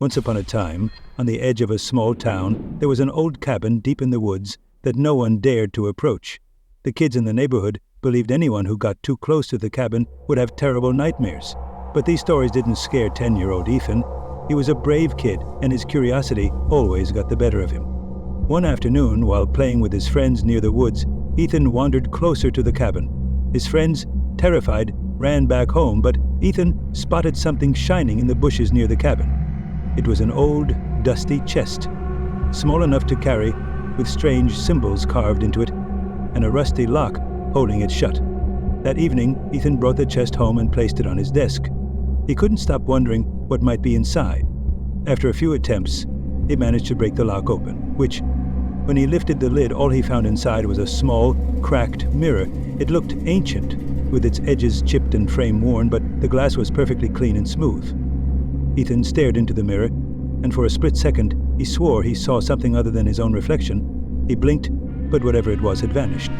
Once upon a time, on the edge of a small town, there was an old cabin deep in the woods that no one dared to approach. The kids in the neighborhood believed anyone who got too close to the cabin would have terrible nightmares. But these stories didn't scare 10-year-old Ethan. He was a brave kid, and his curiosity always got the better of him. One afternoon, while playing with his friends near the woods, Ethan wandered closer to the cabin. His friends, terrified, ran back home, but Ethan spotted something shining in the bushes near the cabin. It was an old, dusty chest, small enough to carry, with strange symbols carved into it, and a rusty lock holding it shut. That evening, Ethan brought the chest home and placed it on his desk. He couldn't stop wondering what might be inside. After a few attempts, he managed to break the lock open, which, when he lifted the lid, all he found inside was a small, cracked mirror. It looked ancient, with its edges chipped and frame worn, but the glass was perfectly clean and smooth. Ethan stared into the mirror, and for a split second, he swore he saw something other than his own reflection. He blinked, but whatever it was had vanished.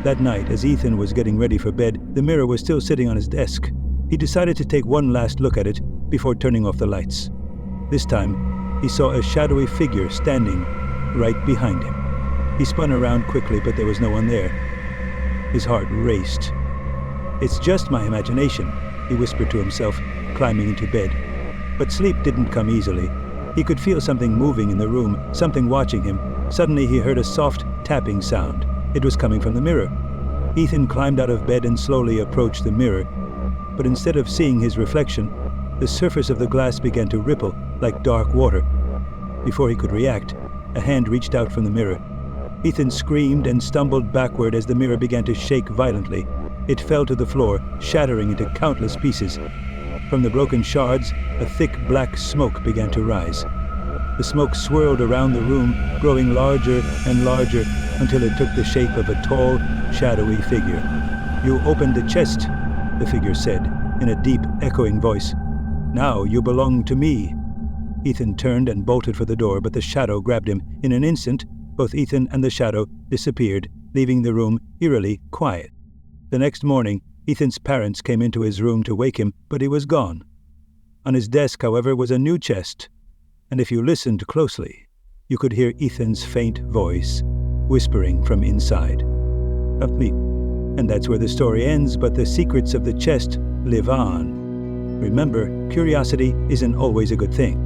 That night, as Ethan was getting ready for bed, the mirror was still sitting on his desk. He decided to take one last look at it before turning off the lights. This time, he saw a shadowy figure standing right behind him. He spun around quickly, but there was no one there. His heart raced. "It's just my imagination," he whispered to himself, climbing into bed. But sleep didn't come easily. He could feel something moving in the room, something watching him. Suddenly he heard a soft tapping sound. It was coming from the mirror. Ethan climbed out of bed and slowly approached the mirror. But instead of seeing his reflection, the surface of the glass began to ripple like dark water. Before he could react, a hand reached out from the mirror. Ethan screamed and stumbled backward as the mirror began to shake violently. It fell to the floor, shattering into countless pieces. From the broken shards, a thick black smoke began to rise. The smoke swirled around the room, growing larger and larger until it took the shape of a tall, shadowy figure. "You opened the chest," the figure said, in a deep, echoing voice. "Now you belong to me." Ethan turned and bolted for the door, but the shadow grabbed him. In an instant, both Ethan and the shadow disappeared, leaving the room eerily quiet. The next morning, Ethan's parents came into his room to wake him, but he was gone. On his desk, however, was a new chest, and if you listened closely, you could hear Ethan's faint voice whispering from inside. Asleep. And that's where the story ends, but the secrets of the chest live on. Remember, curiosity isn't always a good thing.